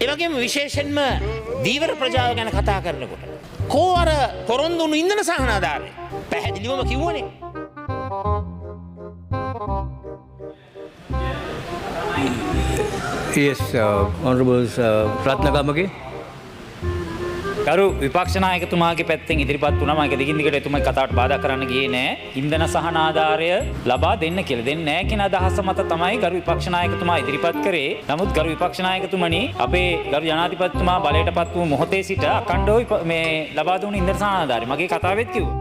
ඒ වගේම විශේෂයෙන්ම දීවර ප්‍රජාව ගැන කතා කරනකොට කෝ අර පොරොන්දු වුණු ඉන්ධන සහනාධාරය පැහැදිලිවම කිව්වනේ. Yes, Honorable Ratnagamage. ගරු විපක්ෂ නායකතුමාගේ පැත්තෙන් ඉදිරිපත් වුණා. මම ඒක දිගින් දිගට එතුමයි කතාවට බාධා කරන්න ගියේ නෑ. ඉන්ධන සහන ආධාරය ලබා දෙන්න කියලා. දෙන්නේ නෑ කියන අදහස මත තමයි ගරු විපක්ෂ නායකතුමා ඉදිරිපත් කරේ. නමුත් ගරු විපක්ෂ නායකතුමනි අපේ ගරු ජනාධිපතිතුමා බලයටපත් වූ මොහොතේ සිට අඛණ්ඩව මේ ලබා දුන්න ඉන්ධන සහන ආධාරය මගේ කතාවෙත් කිව්වා.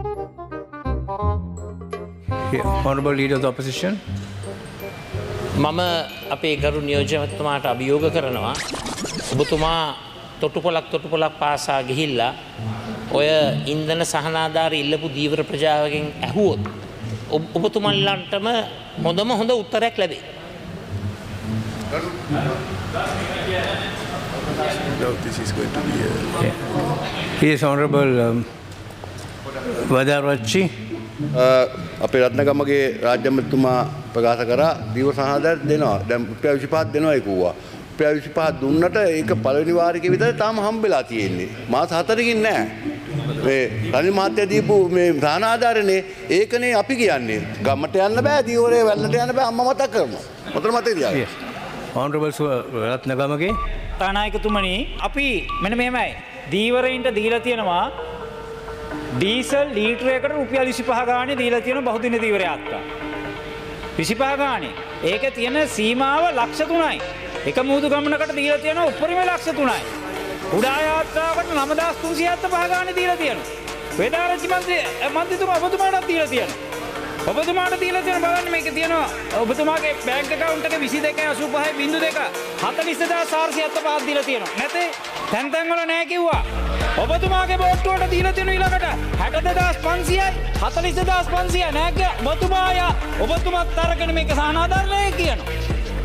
Honorable Leader of the Opposition. මම අපේ ගරු නියෝජ්‍යමතුමාට අභියෝග කරනවා ඔබතුමා තොටුපොලක් පාසා ගිහිල්ලා ඔය ඉන්ධන සහනාධාරය ඉල්ලපු දීවර ප්‍රජාවගෙන් ඇහුවොත් ඔබතුමන්ලන්ටම හොඳ උත්තරයක් ලැබේ. This is going to be Yes, Honorable Vadarwachi. අපේ රත්නගමගේ රාජ්‍යමතුමා ප්‍රකාශ කරා දීව සහාදාර දෙනවා. දැන් රුපියල් 25ක් දෙනවා ඒකුවා. රුපියල් 25 දුන්නට ඒක පළවෙනි වාරිකේ විතර තාම හම්බෙලා තියෙන්නේ. මාස 4කින් නෑ. මේ රනිල් මහත්තයා දීපු මේ සහනාධාරනේ ඒකනේ අපි කියන්නේ. ගමට යන්න බෑ, දීවරේ වැල්ලට යන්න බෑ අම්මා මතක් කරනවා. මොතර මතේ තියාගන්න. Yes. Honorable Ratnagamage. තානායකතුමනි අපි මෙන්න මෙහෙමයි. දීවරයින්ට දීලා තියෙනවා ඩීසල් ලීටරයකට රුපියල් 25 ගානේ දීලා තියෙන බහුදින දීවරය අත්තා. 25 ගානේ. ඒකේ තියෙන සීමාව ලක්ෂ 3යි. එක මුහුදු ගමනකට දීලා තියෙන උපරිම ලක්ෂ 3යි. උඩා යාත්‍රාවකට 9375 ගානේ දීලා තියෙනවා. වේදාරච්චි මන්ත්‍රීතුමා ඔබතුමාටත් දීලා තියෙනවා. ඔබතුමාට දීලා තියෙන බලන්න මේකේ තියෙනවා ඔබතුමාගේ බැංක් account එක 22.85.2 42475 දීලා තියෙනවා. නැතේ තැන් තැන් වල නැහැ කිව්වා. ඔබතුමාගේ බෝට්ටුවට දීලා තියෙන ඊළඟට 62500යි 42500යි නෑ ඔබතුමාත් අරගෙන මේක සහනාධාරය කියනවා.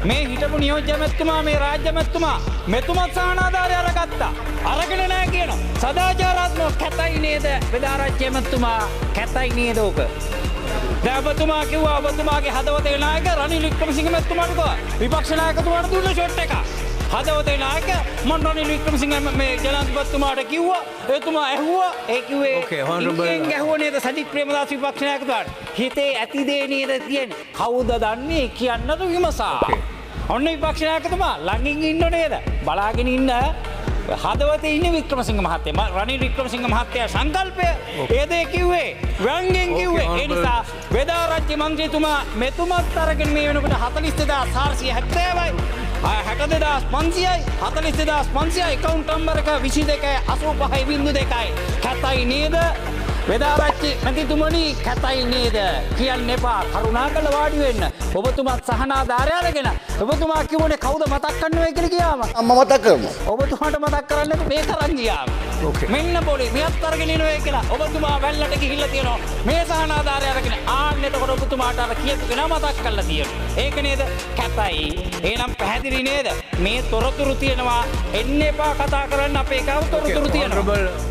මේ හිටපු නියෝජ්‍ය මැතිතුමා මේ රාජ්‍ය මැතිතුමා මෙතුමත් සහනාධාරය අරගත්තා. අරගෙන නෑ කියනවා. සදාචාරාත්මක කැතයි නේද? වෙදාරච්චි මැතිතුමා කැතයි නේද ඕක? දැන් ඔබතුමා කිව්වා ඔබතුමාගේ හදවතේ නායක රනිල් වික්‍රමසිංහ මැතිතුමාට කිව්වා විපක්ෂ නායකතුමාට දුන්න ෂොට් එක. හදවතේ නායක මන් රනිල් වික්‍රමසිංහ මේ ජනාධිපතිතුමාට කිව්වා එතුමා ඇහුවා ඒ කිව්වේ ඉංගෙන් ඇහුවා නේද සජිත් ප්‍රේමදාස විපක්ෂ නායකතුමාට හිතේ ඇති දේ නේද තියෙන්නේ කවුද දන්නේ කියන්නද විමසා ඔන්න විපක්ෂ නායකතුමා ළඟින් ඉන්න නේද බලාගෙන ඉන්න හදවතේ ඉන්නේ වික්‍රමසිංහ මහත්තයා රනිල් වික්‍රමසිංහ මහත්තයා සංකල්පය ඒ දේ කිව්වේ වංගෙන් කිව්වේ ඒ නිසා වේදාරච්චි මන්ත්‍රීතුමා මෙතුමත් අරගෙන මේ වෙනකොට 42470යි 62500යි 42500යි account number එක 22.85.2යි කැතයි නේද වේදාරච්චි මන්ත්‍රීතුමනි කැතයි නේද කියන්න එපා කරුණාකරලා වාඩි වෙන්න ඔබතුමාත් සහනාධාරය අරගෙන ඔබතුමා කිව්වනේ කවුද මතක් කරන්නවයි කියලා ගියාම අම්මා මතක් කරනවා. ඔබතුමාට මතක් කරන්න මේ තරම් ගියාම මෙන්න පොඩි මෙයත් අරගෙන ඉනවා කියලා ඔබතුමා වැල්ලට ගිහිල්ලා තියෙනවා මේ සහනාධාරය අරගෙන ආන්න එතකොට ඔබතුමාට අර කියපු කෙනා මතක් කරලා තියෙනවා ඒක නේද කැතයි එහෙනම් පැහැදිලි නේද මේ තොරතුරු තියෙනවා එන්න එපා කතා කරන්න අපේ කව තොරතුරු තියෙනවා